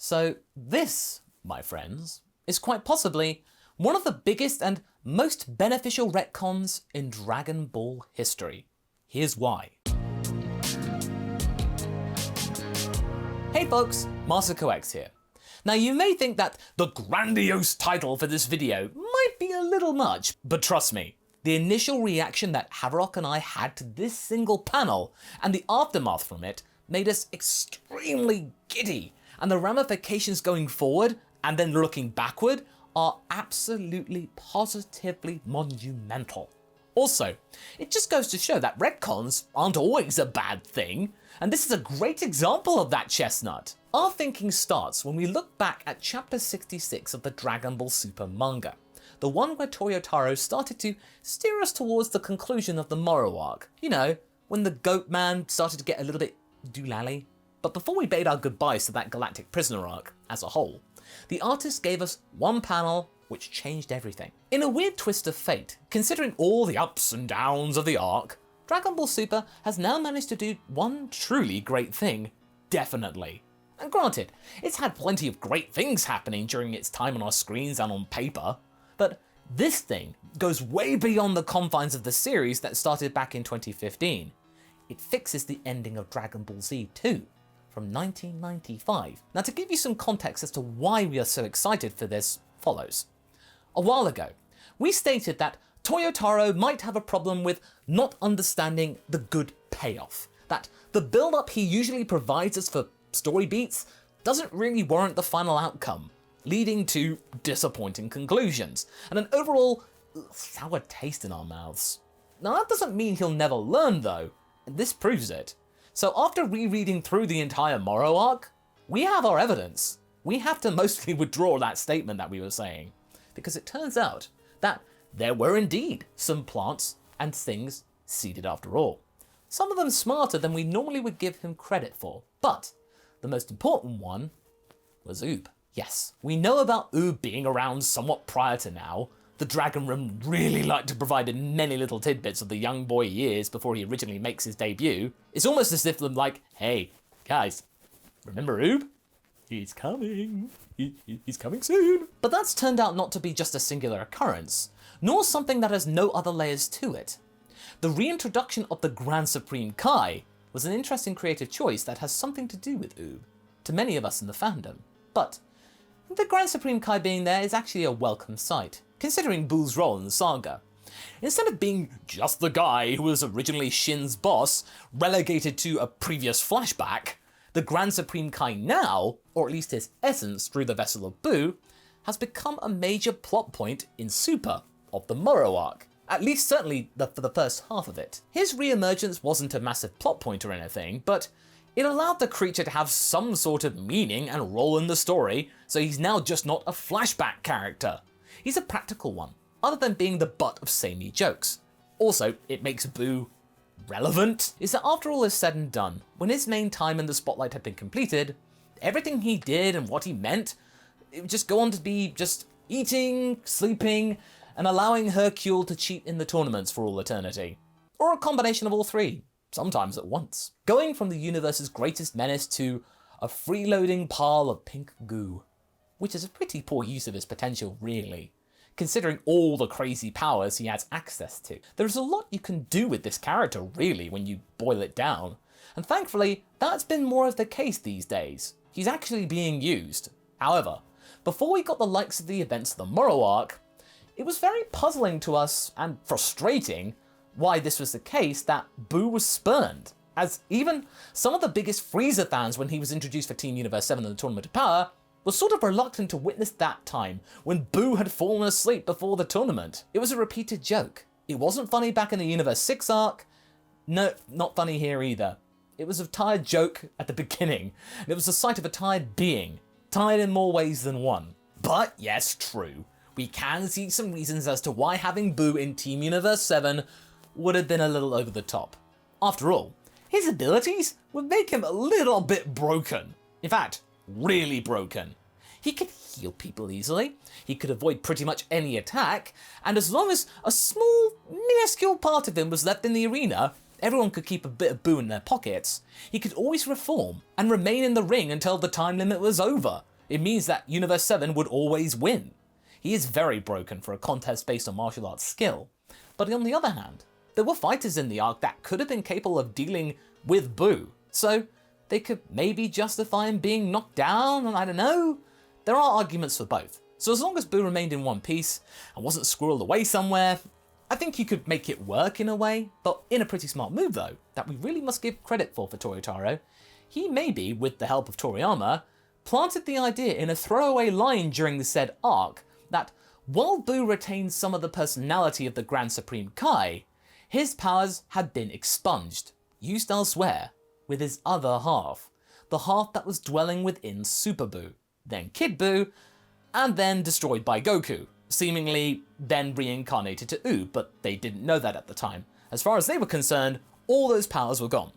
So this, my friends, is quite possibly one of the biggest and most beneficial retcons in Dragon Ball history. Here's why. Hey folks, MasakoX here. Now you may think that the grandiose title for this video might be a little much, but trust me, the initial reaction that Haverock and I had to this single panel and the aftermath from it made us extremely giddy, and the ramifications going forward and then looking backward are absolutely positively monumental. Also, it just goes to show that retcons aren't always a bad thing, and this is a great example of that, chestnut. Our thinking starts when we look back at chapter 66 of the Dragon Ball Super manga, the one where Toyotaro started to steer us towards the conclusion of the Moro arc. You know, when the goat man started to get a little bit doolally. But before we bade our goodbyes to that galactic prisoner arc as a whole, the artist gave us one panel which changed everything. In a weird twist of fate, considering all the ups and downs of the arc, Dragon Ball Super has now managed to do one truly great thing, definitely. And granted, it's had plenty of great things happening during its time on our screens and on paper, but this thing goes way beyond the confines of the series that started back in 2015. It fixes the ending of Dragon Ball Z 2 from 1995. Now to give you some context as to why we are so excited for this follows. A while ago, we stated that Toyotaro might have a problem with not understanding the good payoff, that the build-up he usually provides us for story beats doesn't really warrant the final outcome, leading to disappointing conclusions and an overall sour taste in our mouths. Now that doesn't mean he'll never learn though, and this proves it. So after rereading through the entire Moro arc, we have our evidence. We have to mostly withdraw that statement that we were saying, because it turns out that there were indeed some plants and things seeded after all. Some of them smarter than we normally would give him credit for, but the most important one was Oob. Yes, we know about Oob being around somewhat prior to now. The Dragon Room really liked to provide many little tidbits of the young boy he is before he originally makes his debut. It's almost as if they're like, hey, guys, remember Oob? He's coming. He's coming soon. But that's turned out not to be just a singular occurrence, nor something that has no other layers to it. The reintroduction of the Grand Supreme Kai was an interesting creative choice that has something to do with Oob, to many of us in the fandom. But the Grand Supreme Kai being there is actually a welcome sight, considering Buu's role in the saga. Instead of being just the guy who was originally Shin's boss, relegated to a previous flashback, the Grand Supreme Kai now, or at least his essence through the vessel of Buu, has become a major plot point in Super of the Moro arc. At least certainly for the first half of it. His re-emergence wasn't a massive plot point or anything, but it allowed the creature to have some sort of meaning and role in the story, so he's now just not a flashback character. He's a practical one, other than being the butt of samey jokes. Also, it makes Buu relevant, is that after all is said and done, when his main time in the spotlight had been completed, everything he did and what he meant, it would just go on to be just eating, sleeping, and allowing Hercule to cheat in the tournaments for all eternity. Or a combination of all three, sometimes at once. Going from the universe's greatest menace to a freeloading pile of pink goo, which is a pretty poor use of his potential really, considering all the crazy powers he has access to. There's a lot you can do with this character really when you boil it down, and thankfully that's been more of the case these days. He's actually being used. However, before we got the likes of the events of the Moro arc, it was very puzzling to us and frustrating why this was the case that Buu was spurned, as even some of the biggest Frieza fans when he was introduced for Team Universe 7 in the Tournament of Power was sort of reluctant to witness that time when Buu had fallen asleep before the tournament. It was a repeated joke. It wasn't funny back in the Universe 6 arc. No, not funny here either. It was a tired joke at the beginning, and it was the sight of a tired being, tired in more ways than one. But yes, true, we can see some reasons as to why having Buu in Team Universe 7 would have been a little over the top. After all, his abilities would make him a little bit broken. In fact, really broken. He could heal people easily, he could avoid pretty much any attack, and as long as a small, minuscule part of him was left in the arena, everyone could keep a bit of Buu in their pockets, he could always reform and remain in the ring until the time limit was over, It means that Universe 7 would always win. He is very broken for a contest based on martial arts skill. But on the other hand, there were fighters in the arc that could have been capable of dealing with Boo, so they could maybe justify him being knocked down, and I don't know. There are arguments for both. So as long as Boo remained in one piece and wasn't squirreled away somewhere, I think you could make it work in a way, but in a pretty smart move though, that we really must give credit for Toyotaro. He maybe, with the help of Toriyama, planted the idea in a throwaway line during the said arc that while Boo retained some of the personality of the Grand Supreme Kai, his powers had been expunged, used elsewhere, with his other half, the half that was dwelling within Super Boo, then Kid Boo, and then destroyed by Goku, seemingly then reincarnated to Oob, but they didn't know that at the time. As far as they were concerned, all those powers were gone.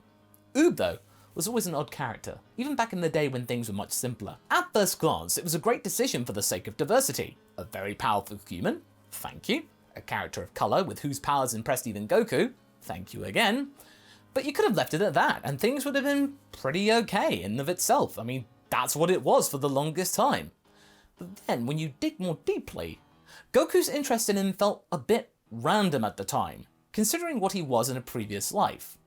Oob, though, was always an odd character, even back in the day when things were much simpler. At first glance, it was a great decision for the sake of diversity. A very powerful human, thank you. A character of colour with whose powers impressed even Goku, thank you again. But you could have left it at that, and things would have been pretty okay in of itself. I mean, that's what it was for the longest time. But then, when you dig more deeply, Goku's interest in him felt a bit random at the time, considering what he was in a previous life.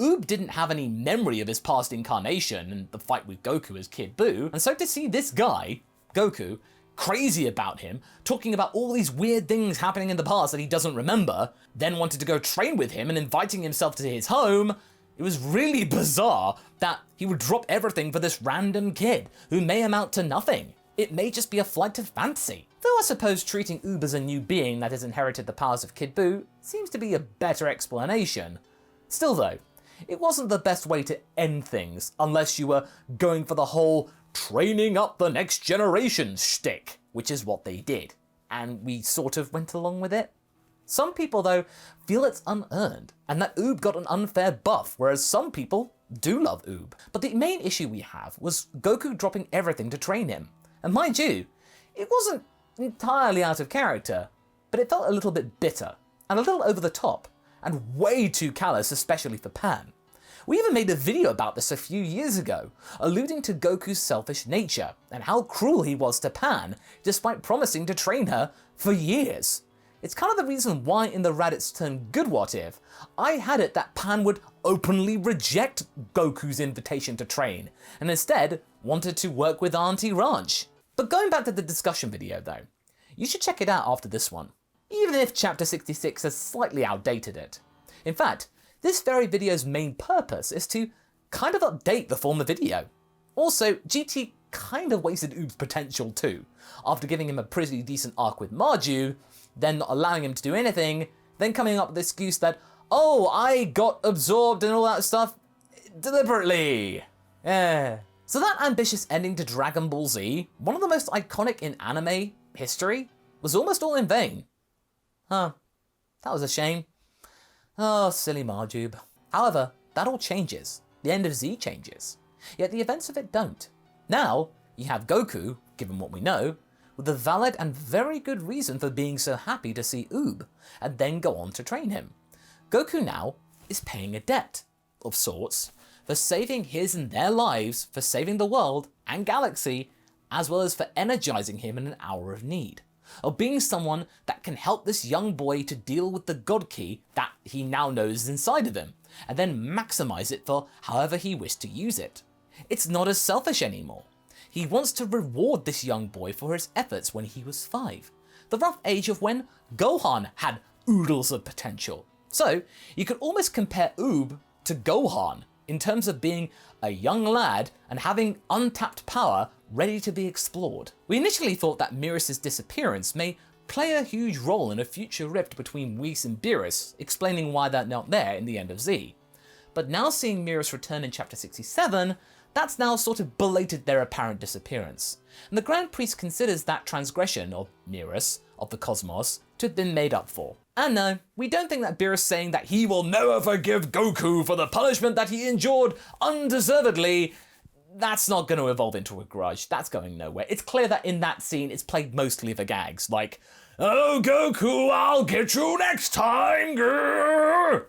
Oob didn't have any memory of his past incarnation and the fight with Goku as Kid Boo, and so to see this guy, Goku, crazy about him, talking about all these weird things happening in the past that he doesn't remember, then wanted to go train with him and inviting himself to his home, it was really bizarre that he would drop everything for this random kid who may amount to nothing. It may just be a flight of fancy. Though I suppose treating Oob as a new being that has inherited the powers of Kid Boo seems to be a better explanation. Still though, it wasn't the best way to end things unless you were going for the whole training up the next generation shtick, which is what they did, and we sort of went along with it. Some people though feel it's unearned, and that Oob got an unfair buff, whereas some people do love Oob. But the main issue we have was Goku dropping everything to train him. And mind you, it wasn't entirely out of character, but it felt a little bit bitter, and a little over the top, and way too callous, especially for Pan. We even made a video about this a few years ago, alluding to Goku's selfish nature, and how cruel he was to Pan, despite promising to train her for years. It's kind of the reason why in the Raditz Turn Good What If, I had it that Pan would openly reject Goku's invitation to train, and instead wanted to work with Auntie Ranch. But going back to the discussion video though, you should check it out after this one, even if Chapter 66 has slightly outdated it. In fact, this very video's main purpose is to kind of update the former video. Also, GT kind of wasted Oob's potential too, after giving him a pretty decent arc with Marju, then not allowing him to do anything, then coming up with the excuse that, oh, I got absorbed and all that stuff deliberately. Yeah. So that ambitious ending to Dragon Ball Z, one of the most iconic in anime history, was almost all in vain. Huh. That was a shame. Oh, silly Marjube. However, that all changes. The end of Z changes. Yet the events of it don't. Now, you have Goku, given what we know, with a valid and very good reason for being so happy to see Oob, and then go on to train him. Goku now is paying a debt, of sorts, for saving his and their lives, for saving the world and galaxy, as well as for energizing him in an hour of need. Of being someone that can help this young boy to deal with the God Key that he now knows is inside of him, and then maximize it for however he wished to use it. It's not as selfish anymore. He wants to reward this young boy for his efforts when he was 5, the rough age of when Gohan had oodles of potential. So, you could almost compare Oob to Gohan in terms of being a young lad and having untapped power ready to be explored. We initially thought that Beerus' disappearance may play a huge role in a future rift between Whis and Beerus, explaining why they're not there in the end of Z. But now seeing Beerus return in Chapter 67, that's now sort of belated their apparent disappearance. And the Grand Priest considers that transgression of Beerus, of the cosmos, to have been made up for. And no, we don't think that Beerus saying that he will never forgive Goku for the punishment that he endured undeservedly, that's not going to evolve into a grudge. That's going nowhere. It's clear that in that scene, it's played mostly for gags. Like, oh, Goku, I'll get you next time, grrr.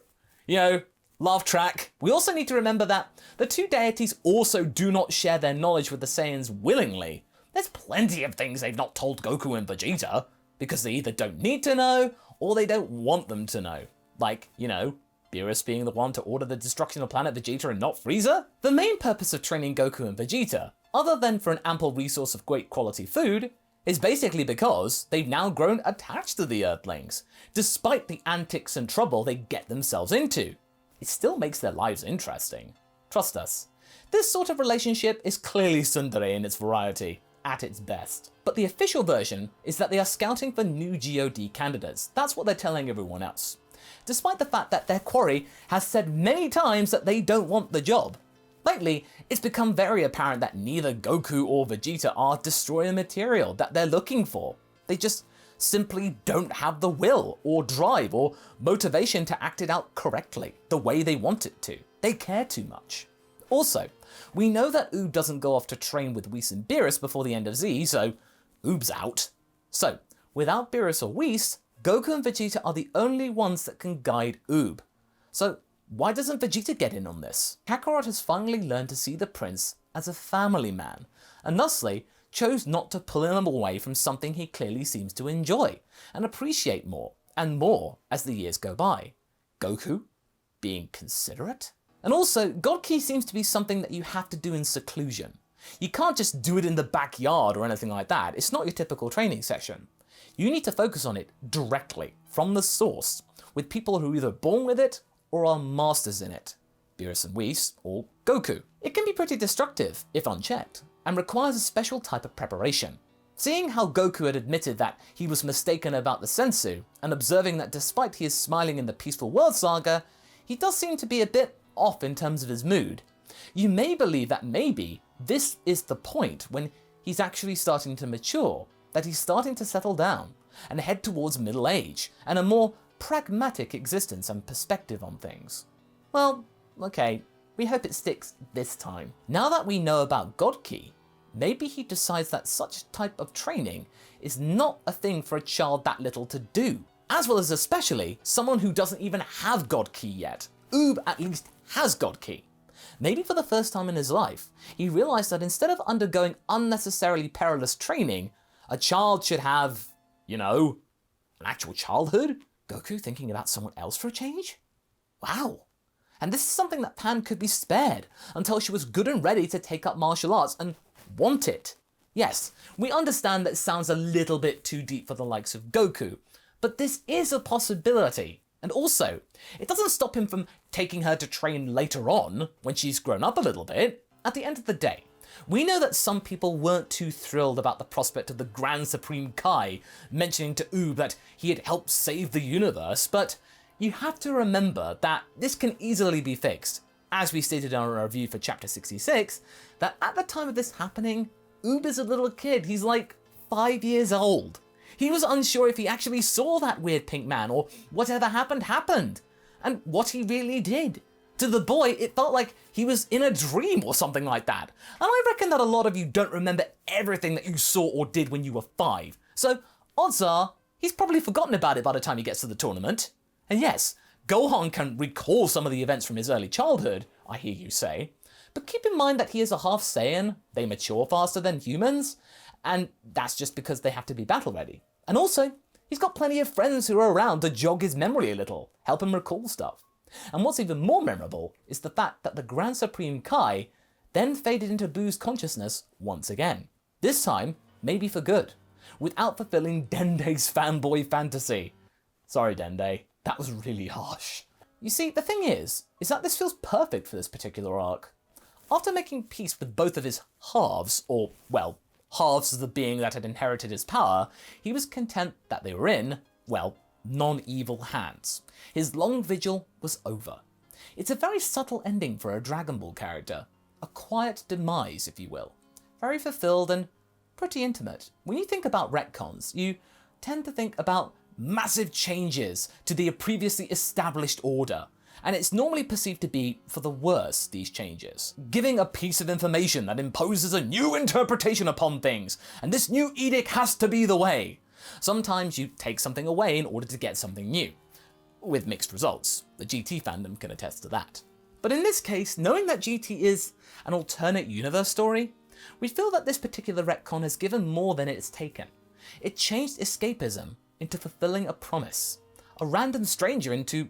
You know, laugh track. We also need to remember that the two deities also do not share their knowledge with the Saiyans willingly. There's plenty of things they've not told Goku and Vegeta, because they either don't need to know, or they don't want them to know. Like, you know, Beerus being the one to order the destruction of planet Vegeta and not Frieza? The main purpose of training Goku and Vegeta, other than for an ample resource of great quality food, is basically because they've now grown attached to the Earthlings, despite the antics and trouble they get themselves into. It still makes their lives interesting. Trust us. This sort of relationship is clearly tsundere in its variety, at its best. But the official version is that they are scouting for new GOD candidates. That's what they're telling everyone else. Despite the fact that their quarry has said many times that they don't want the job. Lately, it's become very apparent that neither Goku or Vegeta are destroyer material that they're looking for. They just simply don't have the will, or drive, or motivation to act it out correctly, the way they want it to. They care too much. Also, we know that Oob doesn't go off to train with Whis and Beerus before the end of Z, so Oob's out. So, without Beerus or Whis, Goku and Vegeta are the only ones that can guide Oob. So, why doesn't Vegeta get in on this? Kakarot has finally learned to see the prince as a family man, and thusly chose not to pull him away from something he clearly seems to enjoy and appreciate more and more as the years go by. Goku being considerate? And also, God Ki seems to be something that you have to do in seclusion. You can't just do it in the backyard or anything like that. It's not your typical training session. You need to focus on it directly, from the source, with people who are either born with it or are masters in it. Beerus and Whis, or Goku. It can be pretty destructive, if unchecked, and requires a special type of preparation. Seeing how Goku had admitted that he was mistaken about the sensu, and observing that despite he is smiling in the Peaceful World saga, he does seem to be a bit off in terms of his mood, you may believe that maybe this is the point when he's actually starting to mature, that he's starting to settle down and head towards middle age and a more pragmatic existence and perspective on things. Well, okay, we hope it sticks this time. Now that we know about God Ki, maybe he decides that such type of training is not a thing for a child that little to do, as well as especially someone who doesn't even have God Ki yet. Oob at least has God Ki. Maybe for the first time in his life, he realized that instead of undergoing unnecessarily perilous training, a child should have, you know, an actual childhood? Goku thinking about someone else for a change? Wow. And this is something that Pan could be spared until she was good and ready to take up martial arts and want it. Yes, we understand that it sounds a little bit too deep for the likes of Goku, but this is a possibility. And also, it doesn't stop him from taking her to train later on, when she's grown up a little bit. At the end of the day, we know that some people weren't too thrilled about the prospect of the Grand Supreme Kai mentioning to Oob that he had helped save the universe, but you have to remember that this can easily be fixed. As we stated in our review for chapter 66, that at the time of this happening, Oob is a little kid, he's like 5 years old. He was unsure if he actually saw that weird pink man or whatever happened, and what he really did. To the boy, it felt like he was in a dream or something like that. And I reckon that a lot of you don't remember everything that you saw or did when you were 5. So odds are, he's probably forgotten about it by the time he gets to the tournament. And yes, Gohan can recall some of the events from his early childhood, I hear you say. But keep in mind that he is a half Saiyan, they mature faster than humans, and that's just because they have to be battle ready. And also, he's got plenty of friends who are around to jog his memory a little, help him recall stuff. And what's even more memorable is the fact that the Grand Supreme Kai then faded into Boo's consciousness once again. This time, maybe for good, without fulfilling Dende's fanboy fantasy. Sorry Dende, that was really harsh. You see, the thing is that this feels perfect for this particular arc. After making peace with both of his halves, or, well, halves of the being that had inherited his power, he was content that they were in, well, non-evil hands. His long vigil was over. It's a very subtle ending for a Dragon Ball character. A quiet demise, if you will. Very fulfilled and pretty intimate. When you think about retcons, you tend to think about massive changes to the previously established order. And it's normally perceived to be for the worse, these changes. Giving a piece of information that imposes a new interpretation upon things, and this new edict has to be the way. Sometimes you take something away in order to get something new, with mixed results. The GT fandom can attest to that. But in this case, knowing that GT is an alternate universe story, We feel that this particular retcon has given more than it's taken. It changed escapism into fulfilling a promise, a random stranger into,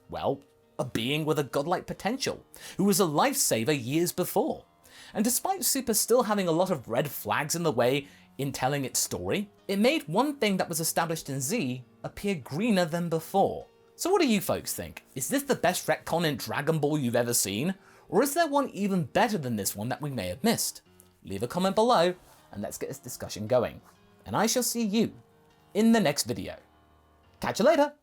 well, a being with a godlike potential, who was a lifesaver years before. And despite Super still having a lot of red flags in the way in telling its story, it made one thing that was established in Z appear greener than before. So what do you folks think? Is this the best retcon in Dragon Ball you've ever seen? Or is there one even better than this one that we may have missed? Leave a comment below and let's get this discussion going. And I shall see you in the next video. Catch you later!